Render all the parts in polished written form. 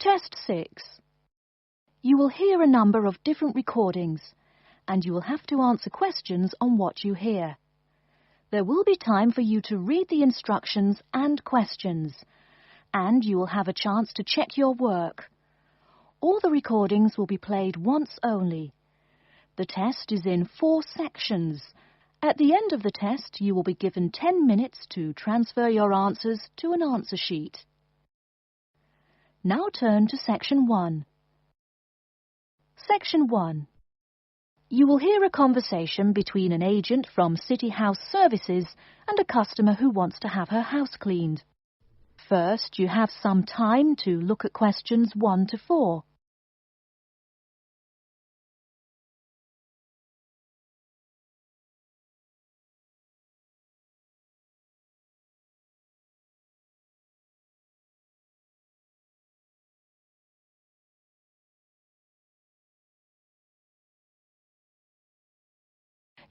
Test 6. You will hear a number of different recordings, and you will have to answer questions on what you hear. There will be time for you to read the instructions and questions, and you will have a chance to check your work. All the recordings will be played once only. The test is in 4 sections. At the end of the test, you will be given 10 minutes to transfer your answers to an answer sheet. Now turn to Section 1. Section 1. You will hear a conversation between an agent from City House Services and a customer who wants to have her house cleaned. First, you have some time to look at questions 1 to 4.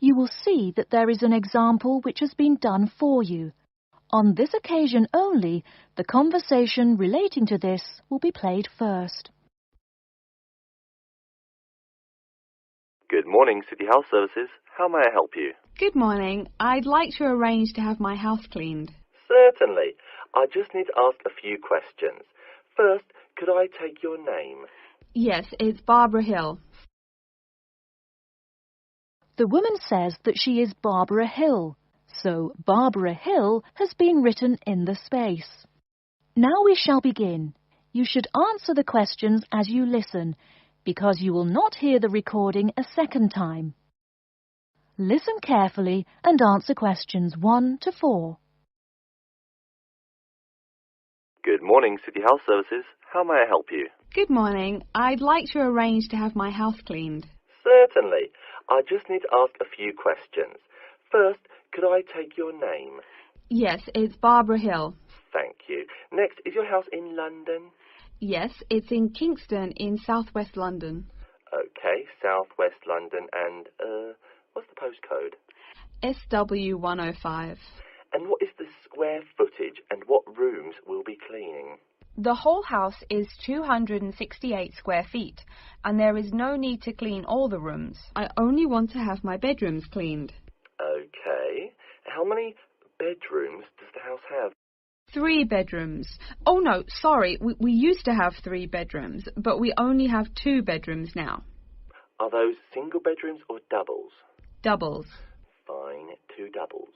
You will see that there is an example which has been done for you. On this occasion only, the conversation relating to this will be played first. Good morning, City House Services. How may I help you? Good morning. I'd like to arrange to have my house cleaned. Certainly. I just need to ask a few questions. First, could I take your name? Yes, it's Barbara Hill. The woman says that she is Barbara Hill, so Barbara Hill has been written in the space. Now we shall begin. You should answer the questions as you listen, because you will not hear the recording a second time. Listen carefully and answer questions 1 to 4. Good morning, City House Services. How may I help you? Good morning. I'd like to arrange to have my house cleaned. Certainly. I just need to ask a few questions. First, could I take your name? Yes, it's Barbara Hill. Thank you. Next, is your house in London? Yes, it's in Kingston in southwest London. Okay, southwest London, and, what's the postcode? SW105. And what is the square footage and what rooms will be cleaning? The whole house is 268 square feet, and there is no need to clean all the rooms. I only want to have my bedrooms cleaned. Okay. How many bedrooms does the house have? 3 bedrooms. Oh no, sorry, we used to have 3 bedrooms, but we only have 2 bedrooms now. Are those single bedrooms or doubles? Doubles. Fine, 2 doubles.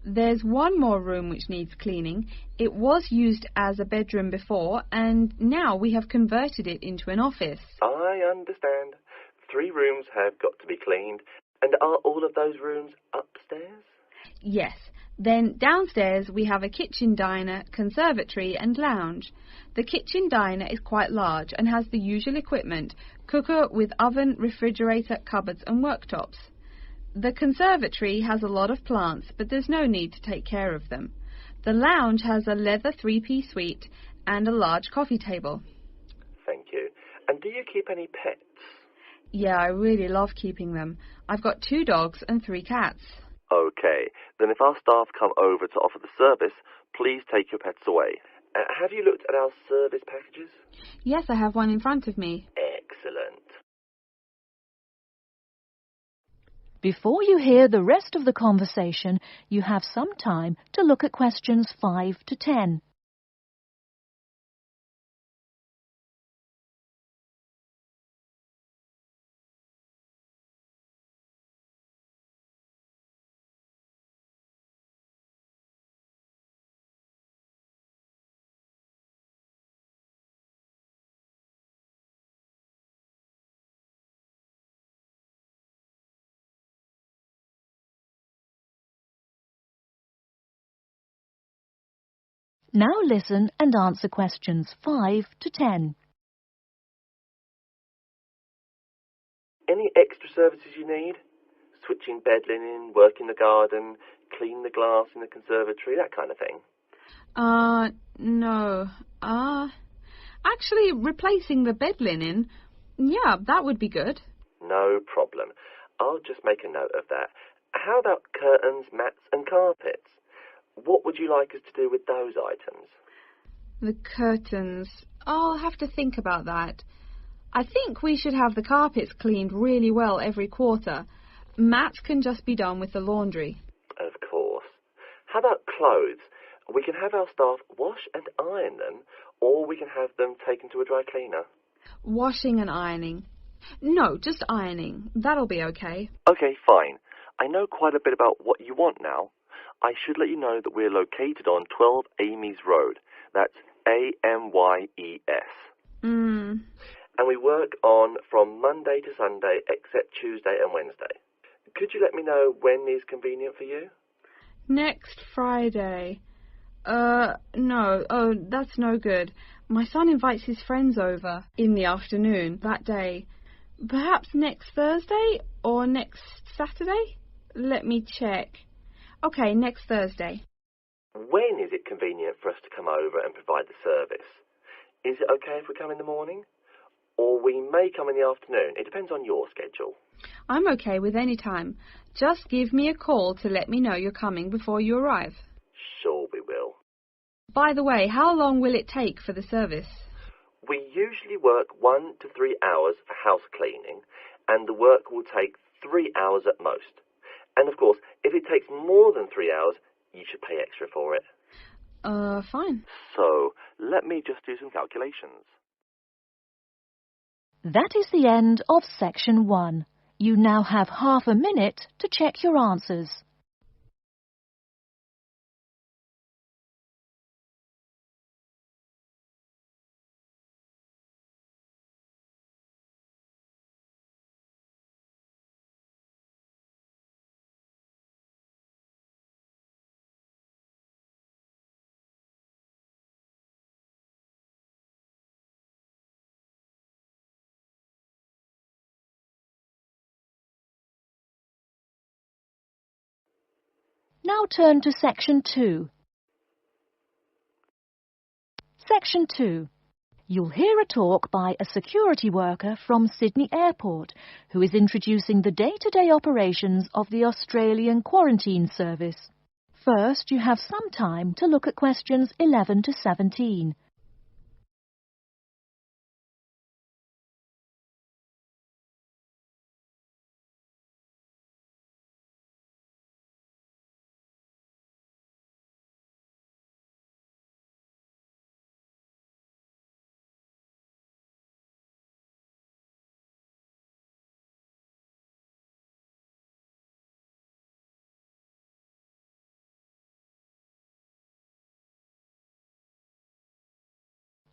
There's one more room which needs cleaning. It was used as a bedroom before, and now we have converted it into an office. I understand. 3 rooms have got to be cleaned. And are all of those rooms upstairs? Yes. Then downstairs we have a kitchen diner, conservatory and lounge. The kitchen diner is quite large and has the usual equipment: cooker with oven, refrigerator, cupboards and worktops. The conservatory has a lot of plants, but there's no need to take care of them. The lounge has a leather 3-piece suite and a large coffee table. Thank you. And do you keep any pets? Yeah, I really love keeping them. I've got 2 dogs and 3 cats. Okay, then if our staff come over to offer the service, please take your pets away. Have you looked at our service packages? Yes, I have one in front of me. Excellent. Before you hear the rest of the conversation, you have some time to look at questions 5 to 10. Now listen and answer questions 5 to 10. Any extra services you need? Switching bed linen, work in the garden, clean the glass in the conservatory, that kind of thing? No. Actually, replacing the bed linen, yeah, that would be good. No problem. I'll just make a note of that. How about curtains, mats and carpets? What would you like us to do with those items? The curtains. I'll have to think about that. I think we should have the carpets cleaned really well every quarter. Mats can just be done with the laundry. Of course. How about clothes? We can have our staff wash and iron them, or we can have them taken to a dry cleaner. Washing and ironing. No, just ironing. That'll be okay. Okay, fine. I know quite a bit about what you want now. I should let you know that we're located on 12 Amy's Road. That's A-M-Y-E-S. And we work on from Monday to Sunday, except Tuesday and Wednesday. Could you let me know when is convenient for you? Next Friday. No. Oh, that's no good. My son invites his friends over in the afternoon that day. Perhaps next Thursday or next Saturday? Let me check. Okay, next Thursday. When is it convenient for us to come over and provide the service? Is it okay if we come in the morning? Or we may come in the afternoon. It depends on your schedule. I'm okay with any time. Just give me a call to let me know you're coming before you arrive. Sure we will. By the way, how long will it take for the service? We usually work 1 to 3 hours for house cleaning, and the work will take 3 hours at most. And of course, if it takes more than 3 hours, you should pay extra for it. Fine. So, let me just do some calculations. That is the end of section 1. You now have half a minute to check your answers. Now turn to Section 2. Section 2. You'll hear a talk by a security worker from Sydney Airport who is introducing the day-to-day operations of the Australian Quarantine Service. First, you have some time to look at questions 11 to 17.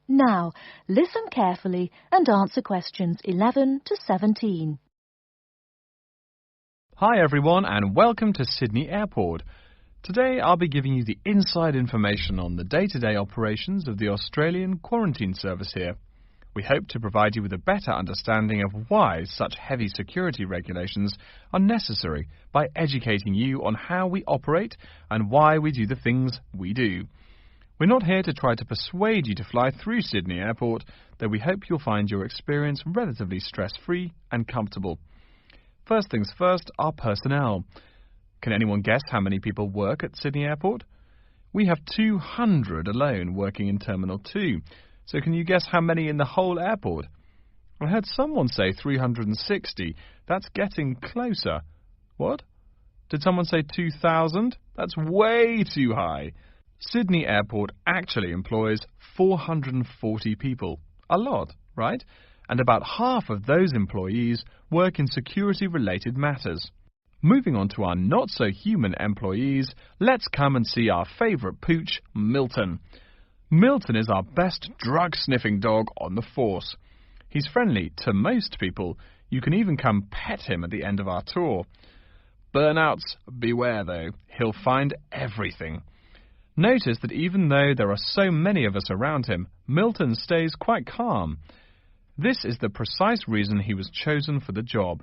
Now, listen carefully and answer questions 11 to 17. Hi everyone and welcome to Sydney Airport. Today I'll be giving you the inside information on the day-to-day operations of the Australian Quarantine Service here. We hope to provide you with a better understanding of why such heavy security regulations are necessary by educating you on how we operate and why we do the things we do. We're not here to try to persuade you to fly through Sydney Airport, though we hope you'll find your experience relatively stress-free and comfortable. First things first, our personnel. Can anyone guess how many people work at Sydney Airport? We have 200 alone working in Terminal 2. So can you guess how many in the whole airport? I heard someone say 360. That's getting closer. What? Did someone say 2,000? That's way too high. Sydney Airport actually employs 440 people. A lot, right? And about half of those employees work in security-related matters. Moving on to our not-so-human employees, let's come and see our favourite pooch, Milton. Milton is our best drug-sniffing dog on the force. He's friendly to most people. You can even come pet him at the end of our tour. Burnouts, beware though. He'll find everything. Notice that even though there are so many of us around him, Milton stays quite calm. This is the precise reason he was chosen for the job.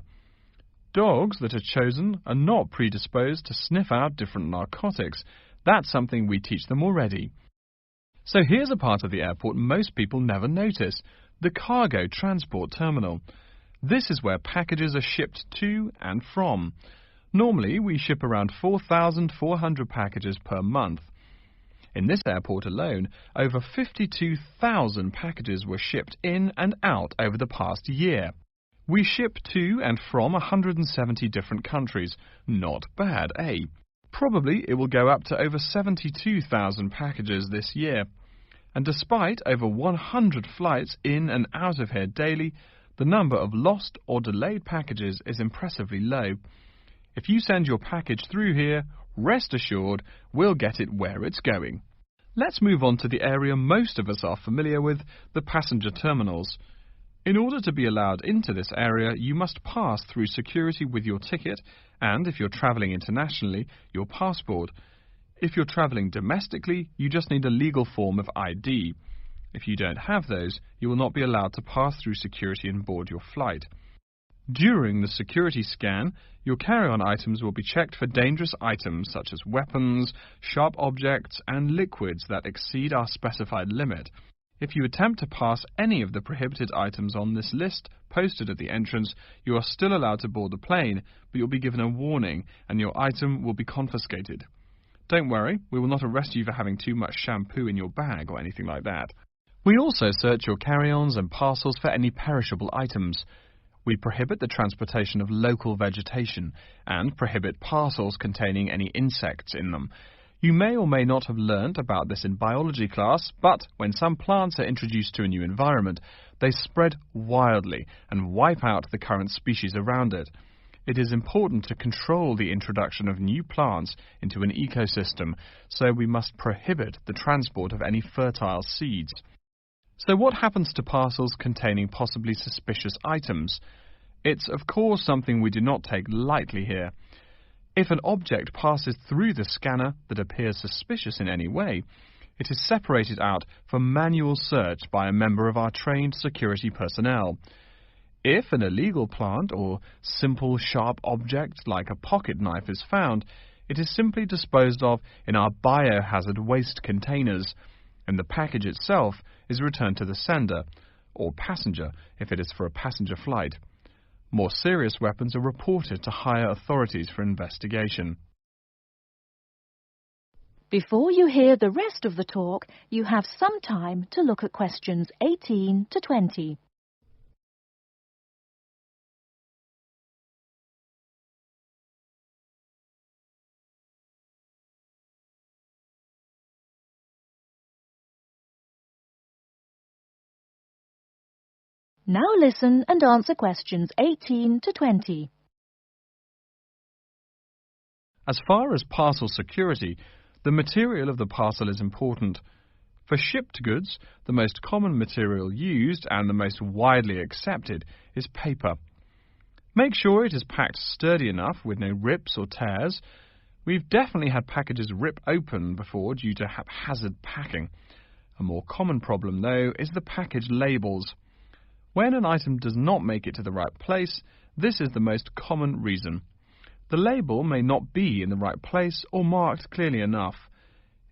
Dogs that are chosen are not predisposed to sniff out different narcotics. That's something we teach them already. So here's a part of the airport most people never notice, the cargo transport terminal. This is where packages are shipped to and from. Normally, we ship around 4,400 packages per month. In this airport alone, over 52,000 packages were shipped in and out over the past year. We ship to and from 170 different countries. Not bad, eh? Probably it will go up to over 72,000 packages this year. And despite over 100 flights in and out of here daily, the number of lost or delayed packages is impressively low. If you send your package through here, rest assured we'll get it where it's going. Let's move on to the area most of us are familiar with, the passenger terminals. In order to be allowed into this area, you must pass through security with your ticket and, if you're travelling internationally, your passport. If you're travelling domestically, you just need a legal form of ID. If you don't have those, you will not be allowed to pass through security and board your flight. During the security scan, your carry-on items will be checked for dangerous items such as weapons, sharp objects and liquids that exceed our specified limit. If you attempt to pass any of the prohibited items on this list posted at the entrance, you are still allowed to board the plane, but you'll be given a warning and your item will be confiscated. Don't worry, we will not arrest you for having too much shampoo in your bag or anything like that. We also search your carry-ons and parcels for any perishable items. We prohibit the transportation of local vegetation and prohibit parcels containing any insects in them. You may or may not have learnt about this in biology class, but when some plants are introduced to a new environment, they spread wildly and wipe out the current species around it. It is important to control the introduction of new plants into an ecosystem, so we must prohibit the transport of any fertile seeds. So what happens to parcels containing possibly suspicious items? It's of course something we do not take lightly here. If an object passes through the scanner that appears suspicious in any way, it is separated out for manual search by a member of our trained security personnel. If an illegal plant or simple sharp object like a pocket knife is found, it is simply disposed of in our biohazard waste containers, and the package itself is returned to the sender, or passenger if it is for a passenger flight. More serious weapons are reported to higher authorities for investigation. Before you hear the rest of the talk, you have some time to look at questions 18 to 20. Now listen and answer questions 18 to 20. As far as parcel security, the material of the parcel is important. For shipped goods, the most common material used and the most widely accepted is paper. Make sure it is packed sturdy enough with no rips or tears. We've definitely had packages rip open before due to haphazard packing. A more common problem, though, is the package labels. When an item does not make it to the right place, this is the most common reason. The label may not be in the right place or marked clearly enough.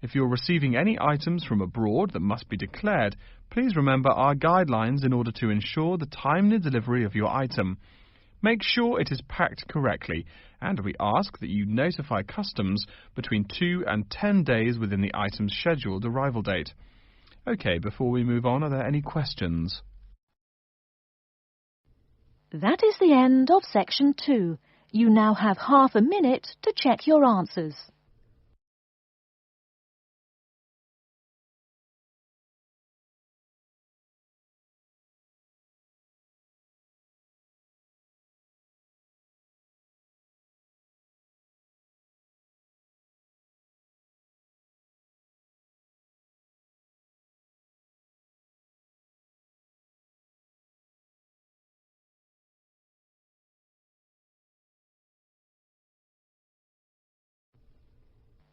If you're receiving any items from abroad that must be declared, please remember our guidelines in order to ensure the timely delivery of your item. Make sure it is packed correctly, and we ask that you notify customs between 2 and 10 days within the item's scheduled arrival date. OK, before we move on, are there any questions? That is the end of section 2. You now have half a minute to check your answers.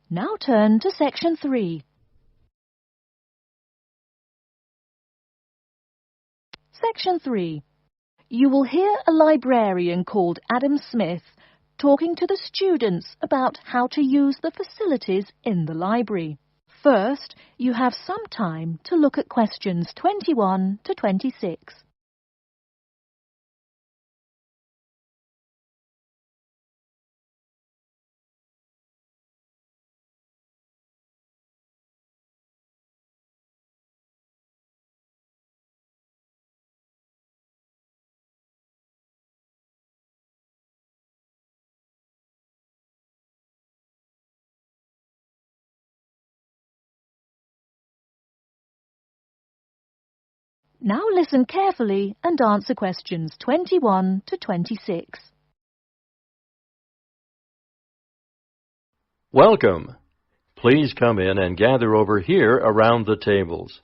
Now turn to section 3. Section 3. You will hear a librarian called Adam Smith talking to the students about how to use the facilities in the library. First, you have some time to look at questions 21 to 26. Now listen carefully and answer questions 21 to 26. Welcome. Please come in and gather over here around the tables.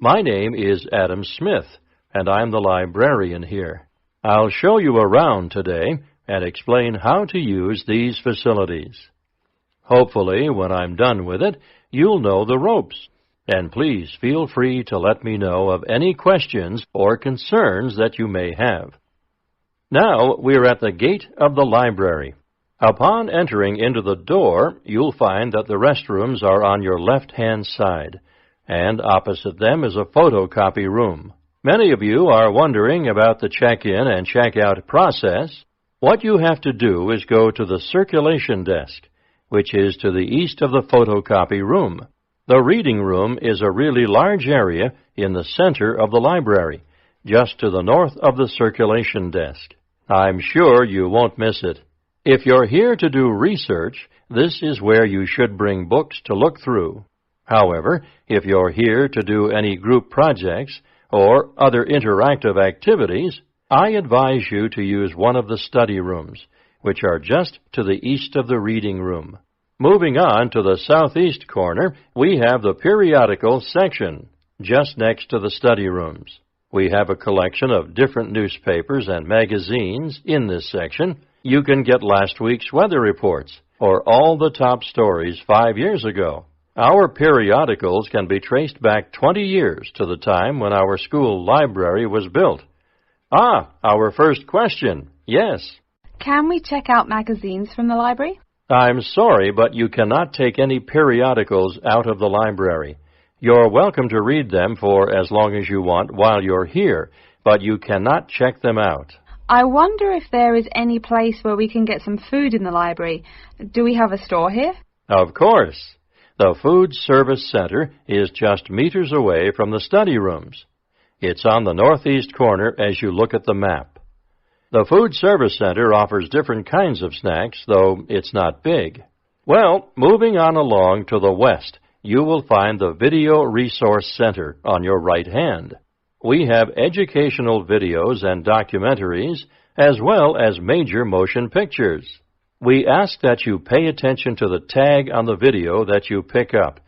My name is Adam Smith, and I'm the librarian here. I'll show you around today and explain how to use these facilities. Hopefully, when I'm done with it, you'll know the ropes. And please feel free to let me know of any questions or concerns that you may have. Now we're at the gate of the library. Upon entering into the door, you'll find that the restrooms are on your left-hand side, and opposite them is a photocopy room. Many of you are wondering about the check-in and check-out process. What you have to do is go to the circulation desk, which is to the east of the photocopy room. The reading room is a really large area in the center of the library, just to the north of the circulation desk. I'm sure you won't miss it. If you're here to do research, this is where you should bring books to look through. However, if you're here to do any group projects or other interactive activities, I advise you to use one of the study rooms, which are just to the east of the reading room. Moving on to the southeast corner, we have the periodical section, just next to the study rooms. We have a collection of different newspapers and magazines in this section. You can get last week's weather reports, or all the top stories 5 years ago. Our periodicals can be traced back 20 years to the time when our school library was built. Our first question. Yes. Can we check out magazines from the library? I'm sorry, but you cannot take any periodicals out of the library. You're welcome to read them for as long as you want while you're here, but you cannot check them out. I wonder if there is any place where we can get some food in the library. Do we have a store here? Of course. The Food Service Center is just meters away from the study rooms. It's on the northeast corner as you look at the map. The Food Service Center offers different kinds of snacks, though it's not big. Well, moving on along to the west, you will find the Video Resource Center on your right hand. We have educational videos and documentaries, as well as major motion pictures. We ask that you pay attention to the tag on the video that you pick up,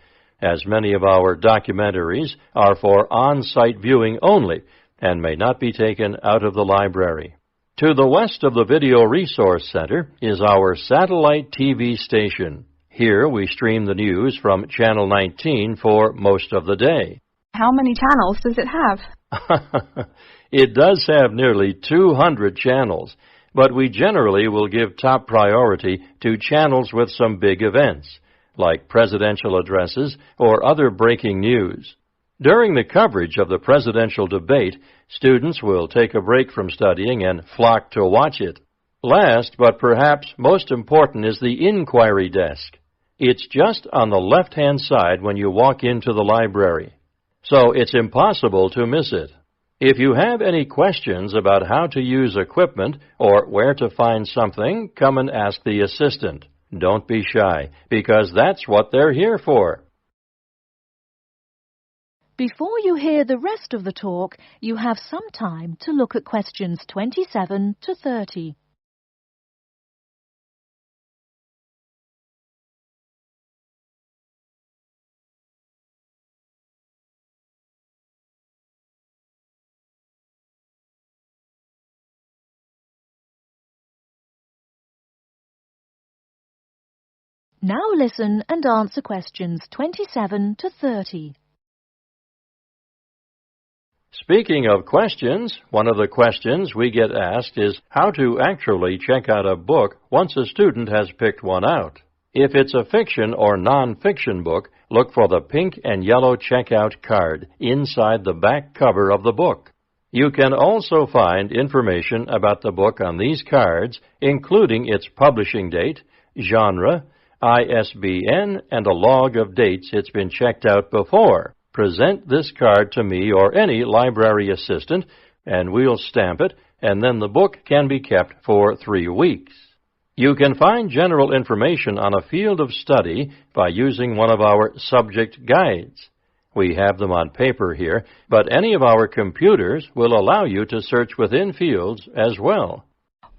as many of our documentaries are for on-site viewing only and may not be taken out of the library. To the west of the Video Resource Center is our satellite TV station. Here we stream the news from Channel 19 for most of the day. How many channels does it have? It does have nearly 200 channels, but we generally will give top priority to channels with some big events, like presidential addresses or other breaking news. During the coverage of the presidential debate, students will take a break from studying and flock to watch it. Last, but perhaps most important, is the inquiry desk. It's just on the left-hand side when you walk into the library, so it's impossible to miss it. If you have any questions about how to use equipment or where to find something, come and ask the assistant. Don't be shy, because that's what they're here for. Before you hear the rest of the talk, you have some time to look at questions 27 to 30. Now listen and answer questions 27 to 30. Speaking of questions, one of the questions we get asked is how to actually check out a book once a student has picked one out. If it's a fiction or non-fiction book, look for the pink and yellow checkout card inside the back cover of the book. You can also find information about the book on these cards, including its publishing date, genre, ISBN, and a log of dates it's been checked out before. Present this card to me or any library assistant, and we'll stamp it, and then the book can be kept for 3 weeks. You can find general information on a field of study by using one of our subject guides. We have them on paper here, but any of our computers will allow you to search within fields as well.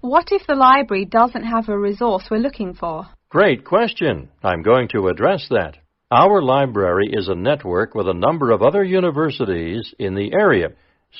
What if the library doesn't have a resource we're looking for? Great question. I'm going to address that. Our library is a network with a number of other universities in the area.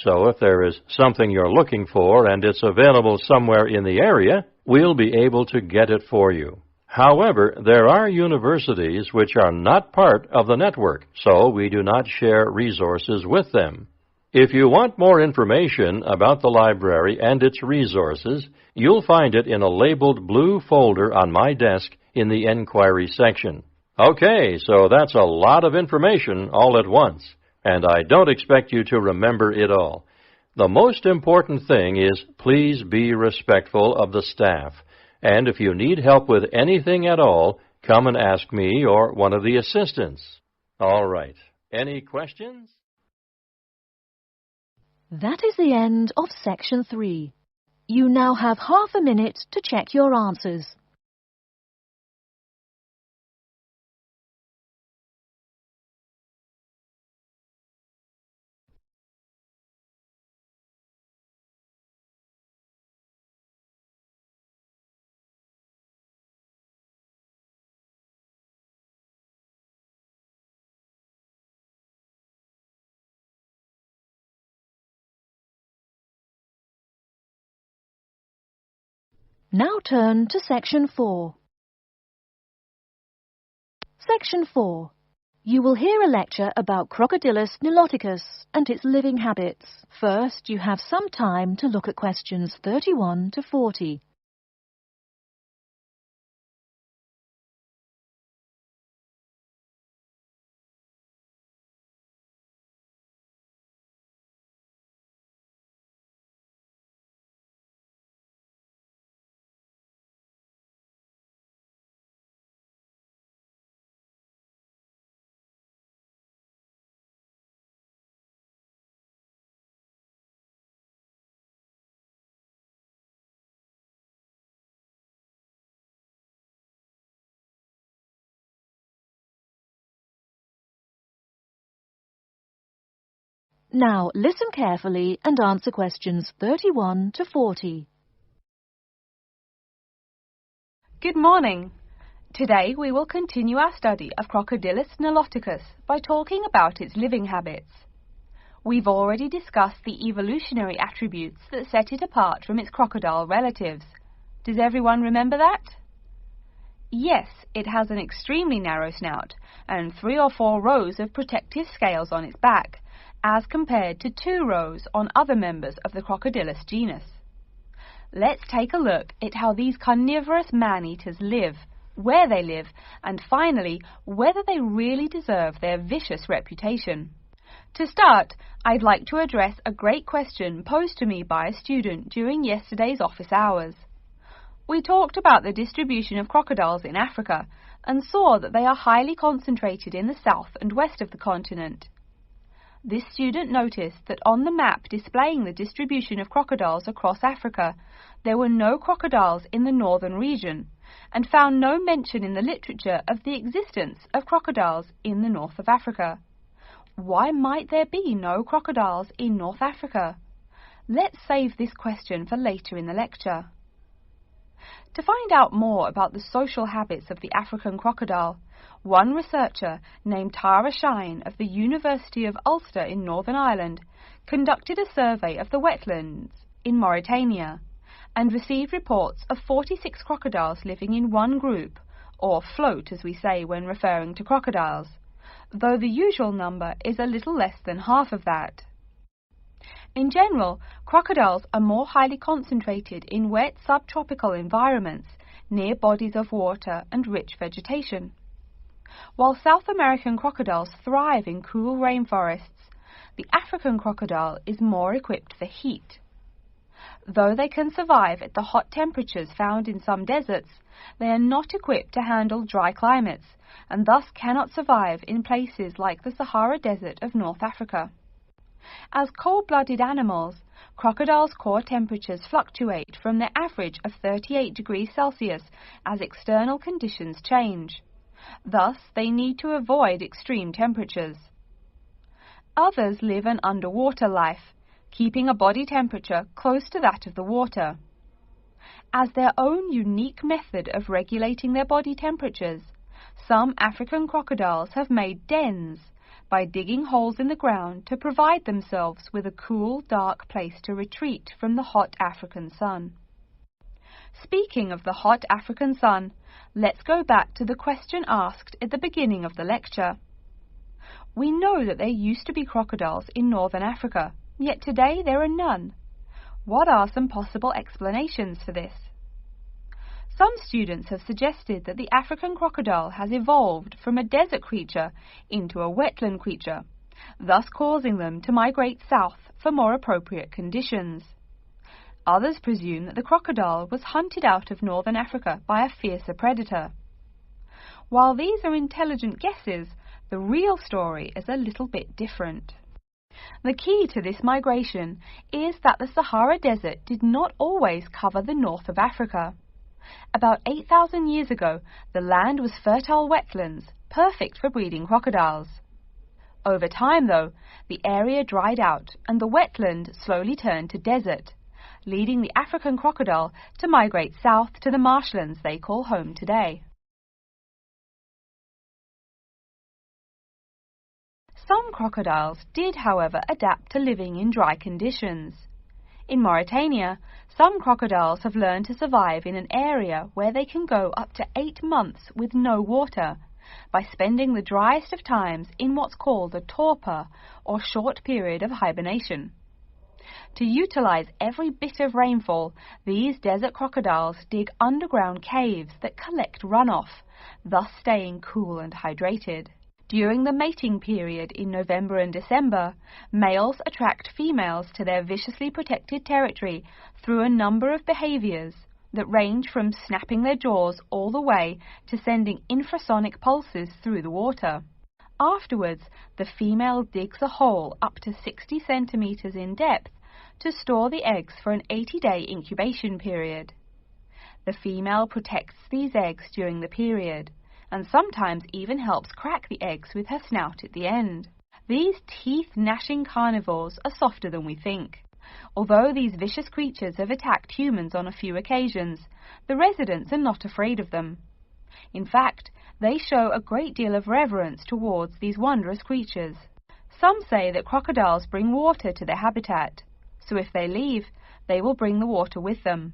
So if there is something you're looking for and it's available somewhere in the area, we'll be able to get it for you. However, there are universities which are not part of the network, so we do not share resources with them. If you want more information about the library and its resources, you'll find it in a labeled blue folder on my desk in the Enquiry section. Okay, so that's a lot of information all at once, and I don't expect you to remember it all. The most important thing is please be respectful of the staff, and if you need help with anything at all, come and ask me or one of the assistants. All right, any questions? That is the end of Section 3. You now have half a minute to check your answers. Now turn to Section 4. Section 4. You will hear a lecture about Crocodylus niloticus and its living habits. First, you have some time to look at questions 31 to 40. Now listen carefully and answer questions 31 to 40. Good morning. Today we will continue our study of Crocodylus niloticus by talking about its living habits. We've already discussed the evolutionary attributes that set it apart from its crocodile relatives. Does everyone remember that? Yes, it has an extremely narrow snout and 3 or 4 rows of protective scales on its back, as compared to 2 rows on other members of the Crocodylus genus. Let's take a look at how these carnivorous man-eaters live, where they live, and finally, whether they really deserve their vicious reputation. To start, I'd like to address a great question posed to me by a student during yesterday's office hours. We talked about the distribution of crocodiles in Africa and saw that they are highly concentrated in the south and west of the continent. This student noticed that on the map displaying the distribution of crocodiles across Africa, there were no crocodiles in the northern region, and found no mention in the literature of the existence of crocodiles in the north of Africa. Why might there be no crocodiles in North Africa? Let's save this question for later in the lecture. To find out more about the social habits of the African crocodile, one researcher named Tara Shine of the University of Ulster in Northern Ireland conducted a survey of the wetlands in Mauritania and received reports of 46 crocodiles living in one group, or float as we say when referring to crocodiles, though the usual number is a little less than half of that. In general, crocodiles are more highly concentrated in wet subtropical environments near bodies of water and rich vegetation. While South American crocodiles thrive in cool rainforests, the African crocodile is more equipped for heat. Though they can survive at the hot temperatures found in some deserts, they are not equipped to handle dry climates and thus cannot survive in places like the Sahara Desert of North Africa. As cold-blooded animals, crocodiles' core temperatures fluctuate from their average of 38 degrees Celsius as external conditions change. Thus, they need to avoid extreme temperatures. Others live an underwater life, keeping a body temperature close to that of the water. As their own unique method of regulating their body temperatures, some African crocodiles have made dens by digging holes in the ground to provide themselves with a cool, dark place to retreat from the hot African sun. Speaking of the hot African sun, let's go back to the question asked at the beginning of the lecture. We know that there used to be crocodiles in northern Africa, yet today there are none. What are some possible explanations for this? Some students have suggested that the African crocodile has evolved from a desert creature into a wetland creature, thus causing them to migrate south for more appropriate conditions. Others presume that the crocodile was hunted out of northern Africa by a fiercer predator. While these are intelligent guesses, the real story is a little bit different. The key to this migration is that the Sahara Desert did not always cover the north of Africa. About 8,000 years ago, the land was fertile wetlands, perfect for breeding crocodiles. Over time, though, the area dried out and the wetland slowly turned to desert, leading the African crocodile to migrate south to the marshlands they call home today. Some crocodiles did, however, adapt to living in dry conditions. In Mauritania, some crocodiles have learned to survive in an area where they can go up to 8 months with no water, by spending the driest of times in what's called a torpor, or short period of hibernation. To utilize every bit of rainfall, these desert crocodiles dig underground caves that collect runoff, thus staying cool and hydrated. During the mating period in November and December, males attract females to their viciously protected territory through a number of behaviors that range from snapping their jaws all the way to sending infrasonic pulses through the water. Afterwards, the female digs a hole up to 60 centimeters in depth to store the eggs for an 80-day incubation period. The female protects these eggs during the period, and sometimes even helps crack the eggs with her snout at the end. These teeth-gnashing carnivores are softer than we think. Although these vicious creatures have attacked humans on a few occasions, the residents are not afraid of them. In fact, they show a great deal of reverence towards these wondrous creatures. Some say that crocodiles bring water to their habitat, so if they leave, they will bring the water with them.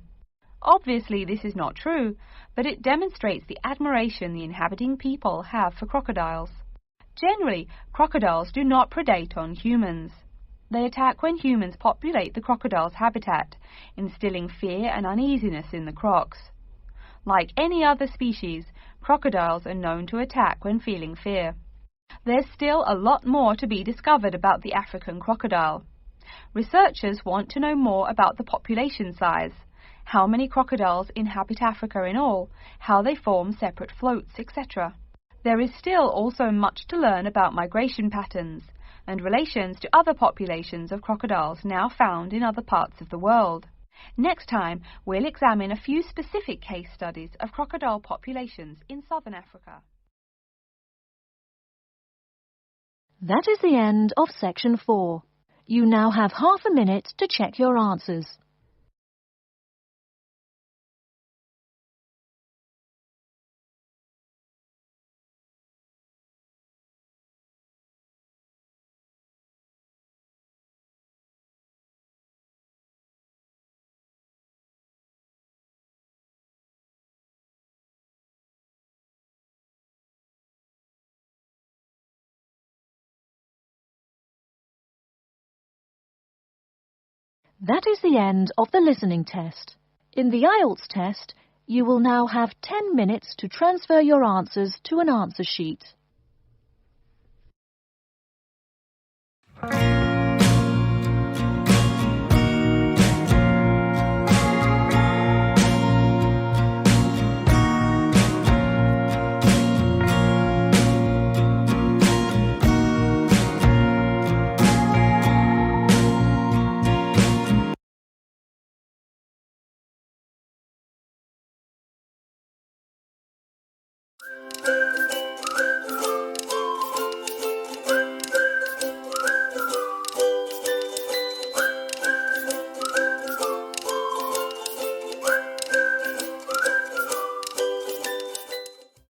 Obviously, this is not true, but it demonstrates the admiration the inhabiting people have for crocodiles. Generally, crocodiles do not predate on humans. They attack when humans populate the crocodile's habitat, instilling fear and uneasiness in the crocs. Like any other species, crocodiles are known to attack when feeling fear. There's still a lot more to be discovered about the African crocodile. Researchers want to know more about the population size, how many crocodiles inhabit Africa in all, how they form separate floats, etc. There is still also much to learn about migration patterns and relations to other populations of crocodiles now found in other parts of the world. Next time, we'll examine a few specific case studies of crocodile populations in southern Africa. That is the end of section 4. You now have half a minute to check your answers. That is the end of the listening test. In the IELTS test, you will now have 10 minutes to transfer your answers to an answer sheet.